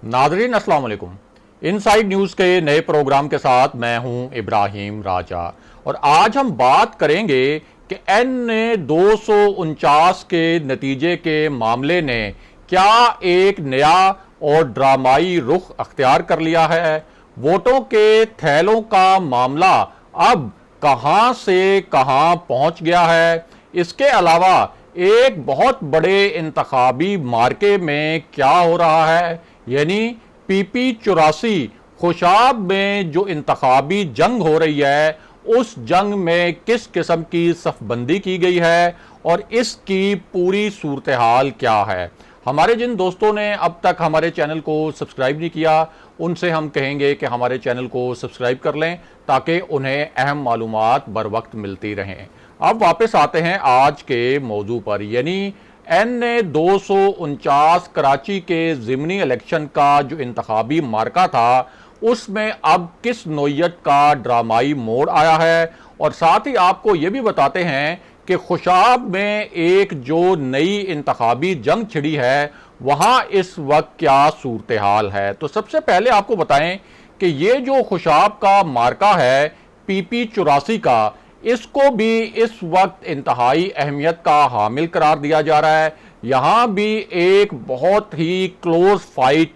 Nadreen अस्सलाम वालेकुम। Inside news के नए प्रोग्राम के साथ मैं हूं इब्राहिम राजा और आज हम बात करेंगे कि N249 के नतीजे के मामले ने क्या एक नया और ड्रामाई रुख अख्तियार कर लिया है। वोटों के थैलों का मामला अब कहां से कहां पहुंच गया है। इसके अलावा एक बहुत बड़े इंतखाबी मार्के में क्या हो रहा है, यानी PP84 खुशाब में जो इंतखाबी जंग हो रही है उस जंग में किस किस्म की सफबंदी की गई है और इसकी पूरी सूरत हाल क्या है। हमारे जिन दोस्तों ने अब तक हमारे चैनल को सब्सक्राइब नहीं किया उनसे हम कहेंगे कि हमारे चैनल को सब्सक्राइब कर लें ताकि उन्हें अहम मालूमात बर वक्त मिलती रहें। अब वापस आते हैं आज के मौजू पर, यानी N249 कराची के ज़िमनी इलेक्शन का जो इंतखाबी मार्का था उसमें अब किस नोयत का ड्रामाई मोड़ आया है और साथ ही आपको ये भी बताते हैं कि खुशाब में एक जो नई इंतखाबी जंग छिड़ी है वहां इस वक्त क्या सूरत हाल है। तो सबसे पहले आपको बताएं कि ये जो खुशाब का मार्का है PP84 का, इसको भी इस वक्त इंतहाई अहमियत का हामिल करार दिया जा रहा है। यहां भी एक बहुत ही क्लोज फाइट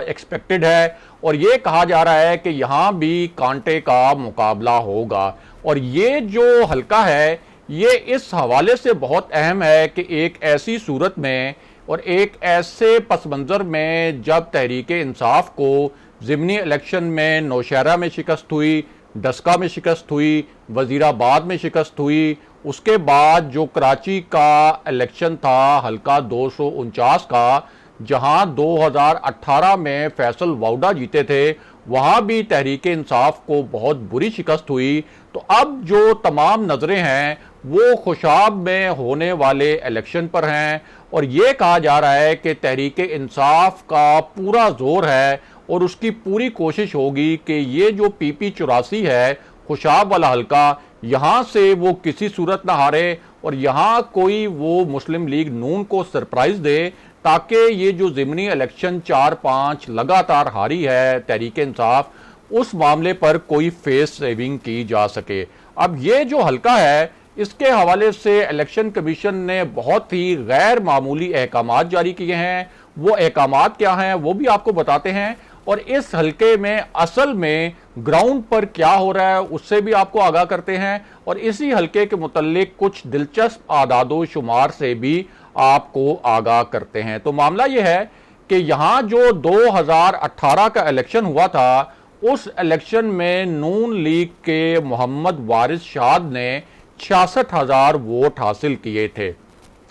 एक्सपेक्टेड है और ये कहा जा रहा है कि यहां भी कांटे का मुकाबला होगा। और ये जो हल्का है ये इस हवाले से बहुत अहम है कि एक ऐसी सूरत में और एक ऐसे पस मंजर में जब तहरीक इंसाफ को ज़िमनी इलेक्शन में नौशहरा में शिकस्त हुई, डस्का में शिकस्त हुई, वजीराबाद में शिकस्त हुई, उसके बाद जो कराची का इलेक्शन था हल्का 249 का, जहां 2018 में फैसल वाउडा जीते थे, वहां भी तहरीक इंसाफ को बहुत बुरी शिकस्त हुई। तो अब जो तमाम नजरें हैं वो खुशाब में होने वाले इलेक्शन पर हैं और ये कहा जा रहा है कि तहरीक इंसाफ का पूरा जोर है और उसकी पूरी कोशिश होगी कि ये जो PP84 है खुशाब वाला हल्का, यहां से वो किसी सूरत ना हारे और यहां कोई वो मुस्लिम लीग नून को सरप्राइज दे ताकि ये जो ज़िमनी इलेक्शन 4-5 लगातार हारी है तहरीक इंसाफ, उस मामले पर कोई फेस सेविंग की जा सके। अब ये जो हल्का है इसके हवाले से इलेक्शन कमीशन ने बहुत ही गैर मामूली अहकामात जारी किए हैं। वो अहकामात क्या हैं वो भी आपको बताते हैं और इस हल्के में असल में ग्राउंड पर क्या हो रहा है उससे भी आपको आगाह करते हैं और इसी हल्के के मुतल्लिक कुछ दिलचस्प आदादो शुमार से भी आपको आगाह करते हैं। तो मामला यह है कि यहां जो 2018 का इलेक्शन हुआ था उस इलेक्शन में नून लीग के मोहम्मद वारिस शाद ने 66,000 वोट हासिल किए थे,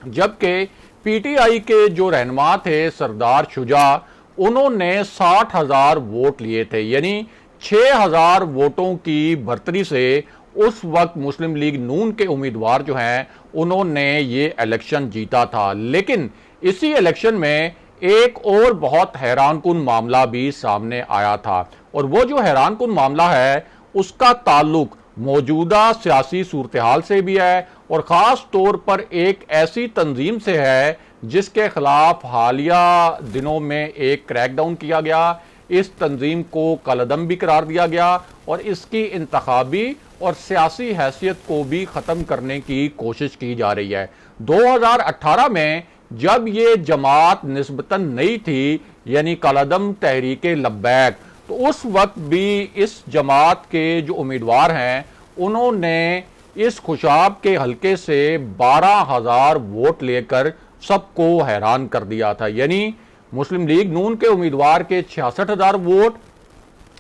जबकि PTI के जो रहनुमा थे सरदार शुजा उन्होंने 60,000 वोट लिए थे, यानी 6,000 वोटों की बढ़तरी से उस वक्त मुस्लिम लीग नून के उम्मीदवार जो हैं उन्होंने ये इलेक्शन जीता था। लेकिन इसी इलेक्शन में एक और बहुत हैरानकुन मामला भी सामने आया था और वो जो हैरानकुन मामला है उसका ताल्लुक मौजूदा सियासी सूरत हाल से भी है और ख़ास तौर पर एक ऐसी तंजीम से है जिसके खिलाफ हालिया दिनों में एक क्रैकडाउन किया गया। इस तंजीम को कलअदम भी करार दिया गया और इसकी इंतखाबी और सियासी हैसियत को भी ख़त्म करने की कोशिश की जा रही है। 2018 में जब ये जमात निस्बतन नई थी, यानी कलअदम तहरीक लब्बैक, तो उस वक्त भी इस जमात के जो उम्मीदवार हैं उन्होंने इस खुशाब के हल्के से 12,000 वोट लेकर सबको हैरान कर दिया था। यानी मुस्लिम लीग नून के उम्मीदवार के 66,000 वोट,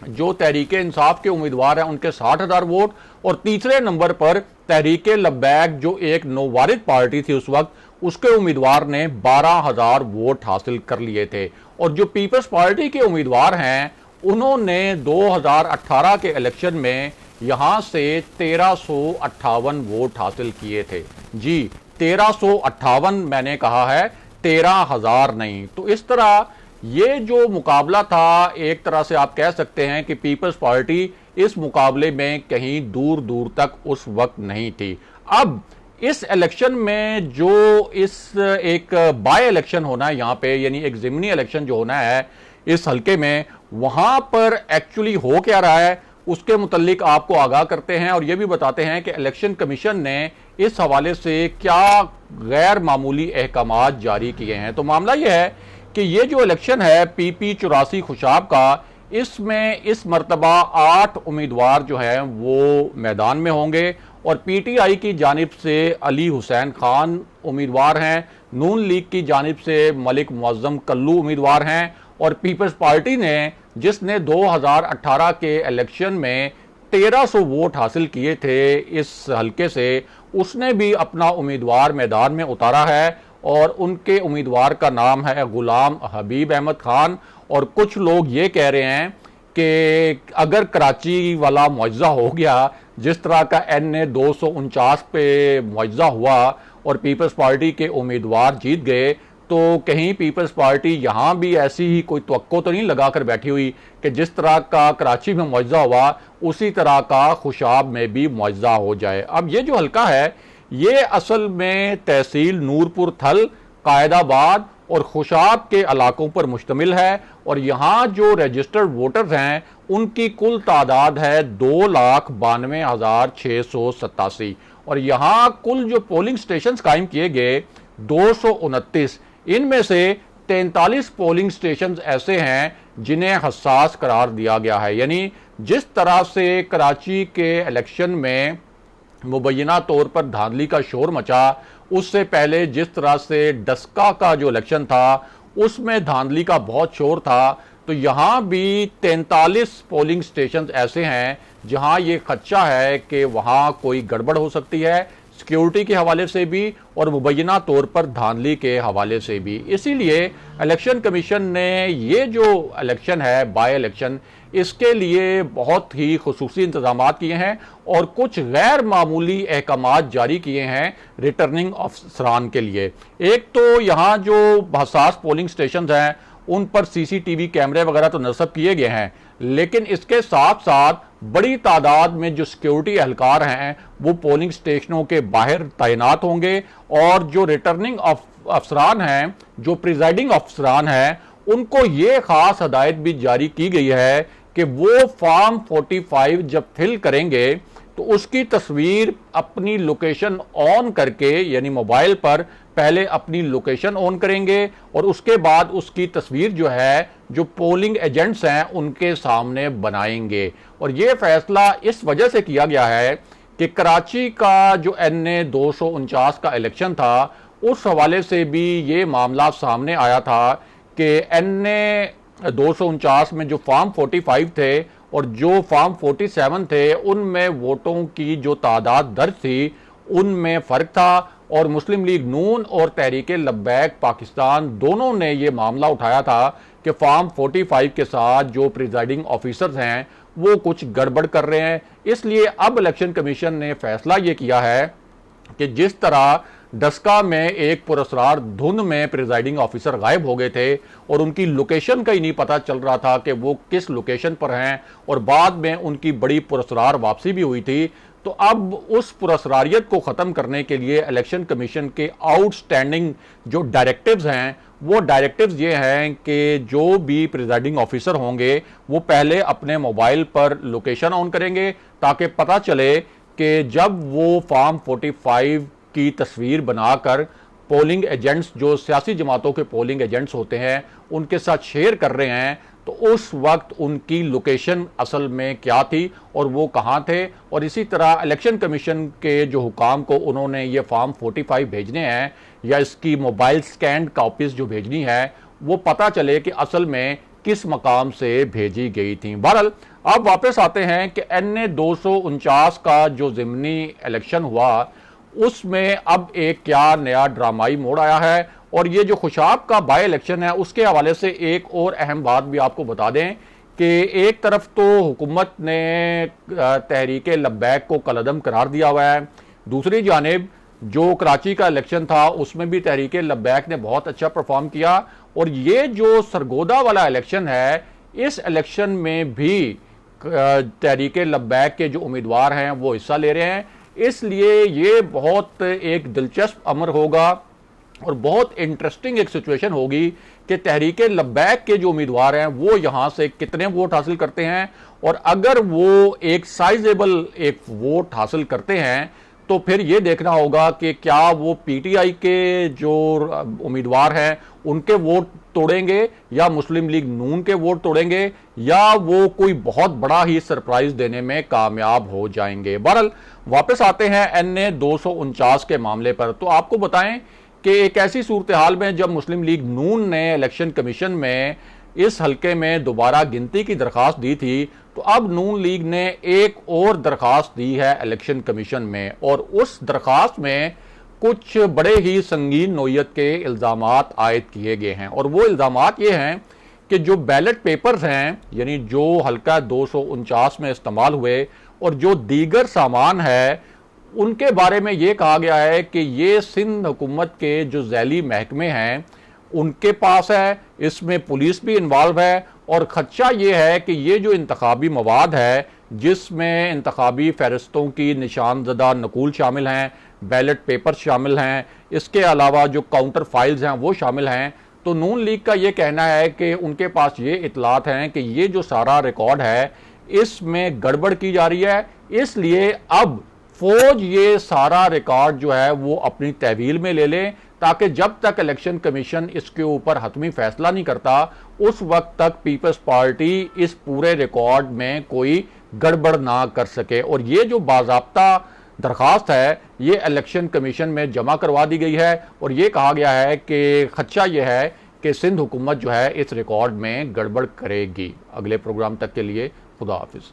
जो तहरीक इंसाफ के उम्मीदवार हैं उनके 60,000 वोट और तीसरे नंबर पर तहरीक लब्बैक जो एक नौवारिद पार्टी थी उस वक्त, उसके उम्मीदवार ने 12,000 वोट हासिल कर लिए थे। और जो पीपल्स पार्टी के उम्मीदवार हैं उन्होंने 2018 के इलेक्शन में यहां से 1358 वोट हासिल किए थे। जी 1358 मैंने कहा है, 13,000 नहीं। तो इस तरह ये जो मुकाबला था एक तरह से आप कह सकते हैं कि पीपल्स पार्टी इस मुकाबले में कहीं दूर दूर तक उस वक्त नहीं थी। अब इस इलेक्शन में जो इस एक बाय इलेक्शन होना है यहाँ पे, यानी एक ज़िमनी इलेक्शन जो होना है, इस हलके में, वहां पर एक्चुअली हो क्या रहा है उसके मुतल्लिक आपको आगाह करते हैं और यह भी बताते हैं कि इलेक्शन कमीशन ने इस हवाले से क्या गैर मामूली अहकामात जारी किए हैं। तो मामला यह है कि ये जो इलेक्शन है PP 84 खुशाब का, इसमें इस मरतबा 8 उम्मीदवार जो हैं वो मैदान में होंगे और PTI की जानिब से अली हुसैन खान उम्मीदवार हैं, नून लीग की जानिब से मलिक मुअज्जम कल्लू उम्मीदवार हैं और पीपल्स पार्टी ने, जिसने 2018 के इलेक्शन में 1300 वोट हासिल किए थे इस हलके से, उसने भी अपना उम्मीदवार मैदान में उतारा है और उनके उम्मीदवार का नाम है गुलाम हबीब अहमद खान। और कुछ लोग ये कह रहे हैं कि अगर कराची वाला मुआवजा हो गया, जिस तरह का NA 249 पे मुआवजा हुआ और पीपल्स पार्टी के उम्मीदवार जीत गए, तो कहीं पीपल्स पार्टी यहां भी ऐसी ही कोई तवक्को तो नहीं लगाकर बैठी हुई कि जिस तरह का कराची में मुआवजा हुआ उसी तरह का खुशाब में भी मुआवजा हो जाए। अब ये जो हलका है ये असल में तहसील नूरपुर थल, कायदाबाद और खुशाब के इलाकों पर मुश्तमिल है और यहाँ जो रजिस्टर्ड वोटर्स हैं उनकी कुल तादाद है 2,92,687 और यहाँ कुल जो पोलिंग स्टेशन कायम किए गए 229, इनमें से 43 पोलिंग स्टेशन ऐसे हैं जिन्हें हसास करार दिया गया है। यानी जिस तरह से कराची के इलेक्शन में मुबैना तौर पर धांधली का शोर मचा, उससे पहले जिस तरह से डस्का का जो इलेक्शन था उसमें धांधली का बहुत शोर था, तो यहाँ भी 43 पोलिंग स्टेशन ऐसे हैं जहाँ ये खदशा है कि वहाँ कोई गड़बड़ हो सकती है, सिक्योरिटी के हवाले से भी और मुबैना तौर पर धांधली के हवाले से भी। इसीलिए इलेक्शन कमीशन ने ये जो इलेक्शन है बाय इलेक्शन, इसके लिए बहुत ही खुसूसी इंतजाम किए हैं और कुछ गैर मामूली अहकामात जारी किए हैं रिटर्निंग अफसरान के लिए। एक तो यहाँ जो हसास पोलिंग स्टेशन हैं उन पर CCTV कैमरे वगैरह तो नस्ब किए गए हैं, लेकिन इसके साथ साथ बड़ी तादाद में जो सिक्योरिटी एहलकार हैं वो पोलिंग स्टेशनों के बाहर तैनात होंगे और जो रिटर्निंग अफसरान हैं, जो प्रिजाइडिंग अफसरान हैं, उनको ये खास हदायत भी जारी की गई है कि वो फॉर्म 45 जब फिल करेंगे तो उसकी तस्वीर अपनी लोकेशन ऑन करके, यानी मोबाइल पर पहले अपनी लोकेशन ऑन करेंगे और उसके बाद उसकी तस्वीर जो है जो पोलिंग एजेंट्स हैं उनके सामने बनाएंगे। और ये फैसला इस वजह से किया गया है कि कराची का जो NA 249 का इलेक्शन था उस हवाले से भी ये मामला सामने आया था कि NA 249 में जो फॉर्म 45 थे और जो फॉर्म 47 थे उनमें वोटों की जो तादाद दर्ज थी उनमें फ़र्क था और मुस्लिम लीग नून और तहरीक लब्बैक पाकिस्तान दोनों ने ये मामला उठाया था कि फॉर्म 45 के साथ जो प्रिजाइडिंग ऑफिसर्स हैं वो कुछ गड़बड़ कर रहे हैं। इसलिए अब इलेक्शन कमीशन ने फैसला ये किया है कि जिस तरह डस्का में एक पुरस्कार धुंध में प्रिजाइडिंग ऑफिसर गायब हो गए थे और उनकी लोकेशन का ही नहीं पता चल रहा था कि वो किस लोकेशन पर हैं और बाद में उनकी बड़ी पुरस्कार वापसी भी हुई थी, तो अब उस पुरस्कारियत को ख़त्म करने के लिए इलेक्शन कमीशन के आउटस्टैंडिंग जो डायरेक्टिव्स हैं वो डायरेक्टिव्स ये हैं कि जो भी प्रिजाइडिंग ऑफिसर होंगे वो पहले अपने मोबाइल पर लोकेशन ऑन करेंगे ताकि पता चले कि जब वो फॉर्म 45 की तस्वीर बनाकर पोलिंग एजेंट्स, जो सियासी जमातों के पोलिंग एजेंट्स होते हैं, उनके साथ शेयर कर रहे हैं तो उस वक्त उनकी लोकेशन असल में क्या थी और वो कहाँ थे। और इसी तरह इलेक्शन कमीशन के जो हुकाम को उन्होंने ये फॉर्म 45 भेजने हैं या इसकी मोबाइल स्कैन कॉपीज जो भेजनी है वो पता चले कि असल में किस मकाम से भेजी गई थी। बहरहाल अब वापस आते हैं कि NA 249 का जो ज़िमनी इलेक्शन हुआ उसमें अब एक क्या नया ड्रामाई मोड़ आया है। और ये जो खुशाब का बाय इलेक्शन है उसके हवाले से एक और अहम बात भी आपको बता दें कि एक तरफ तो हुकूमत ने तहरीक लब्बैक को कलअदम करार दिया हुआ है, दूसरी जानिब जो कराची का इलेक्शन था उसमें भी तहरीक लब्बैक ने बहुत अच्छा परफॉर्म किया और ये जो सरगोदा वाला इलेक्शन है इस इलेक्शन में भी तहरीक लब्बैक के जो उम्मीदवार हैं वो हिस्सा ले रहे हैं। इसलिए ये बहुत एक दिलचस्प अमर होगा और बहुत इंटरेस्टिंग एक सिचुएशन होगी कि तहरीक लब्बैक के जो उम्मीदवार हैं वो यहां से कितने वोट हासिल करते हैं, और अगर वो एक साइजेबल एक वोट हासिल करते हैं तो फिर ये देखना होगा कि क्या वो पीटीआई के जो उम्मीदवार हैं उनके वोट तोड़ेंगे या मुस्लिम लीग नून के वोट तोड़ेंगे, या वो कोई बहुत बड़ा ही सरप्राइज देने में कामयाब हो जाएंगे। बहरहाल वापस आते हैं NA 249 के मामले पर। तो आपको बताएं कि एक ऐसी सूरत हाल में जब मुस्लिम लीग नून ने इलेक्शन कमीशन में इस हलके में दोबारा गिनती की दरखास्त दी थी, तो अब नून लीग ने एक और दरखास्त दी है इलेक्शन कमीशन में, और उस दरखास्त में कुछ बड़े ही संगीन नोयत के इल्जामात आयद किए गए हैं। और वो इल्जामात ये हैं कि जो बैलेट पेपर्स हैं, यानी जो हल्का 249 में इस्तेमाल हुए और जो दीगर सामान है, उनके बारे में ये कहा गया है कि ये सिंध हुकूमत के जो झैली महकमे हैं उनके पास है, इसमें पुलिस भी इन्वॉल्व है। और खदशा ये है कि ये जो इंतखाबी मवाद है जिसमें इंतखाबी फहरिस्तों की निशानजदा नकूल शामिल हैं, बैलेट पेपर शामिल हैं, इसके अलावा जो काउंटर फाइल्स हैं वो शामिल हैं, तो नून लीग का ये कहना है कि उनके पास ये इतलात हैं कि ये जो सारा रिकॉर्ड है इसमें गड़बड़ की जा रही है, इसलिए अब फौज ये सारा रिकॉर्ड जो है वो अपनी तहवील में ले ले, ताकि जब तक इलेक्शन कमीशन इसके ऊपर हतमी फैसला नहीं करता उस वक्त तक पीपल्स पार्टी इस पूरे रिकॉर्ड में कोई गड़बड़ ना कर सके। और ये जो बाज़ाब्ता दरखास्त है ये इलेक्शन कमीशन में जमा करवा दी गई है, और ये कहा गया है कि खदशा ये है कि सिंध हुकूमत जो है इस रिकॉर्ड में गड़बड़ करेगी। अगले प्रोग्राम तक के लिए खुदा हाफिज।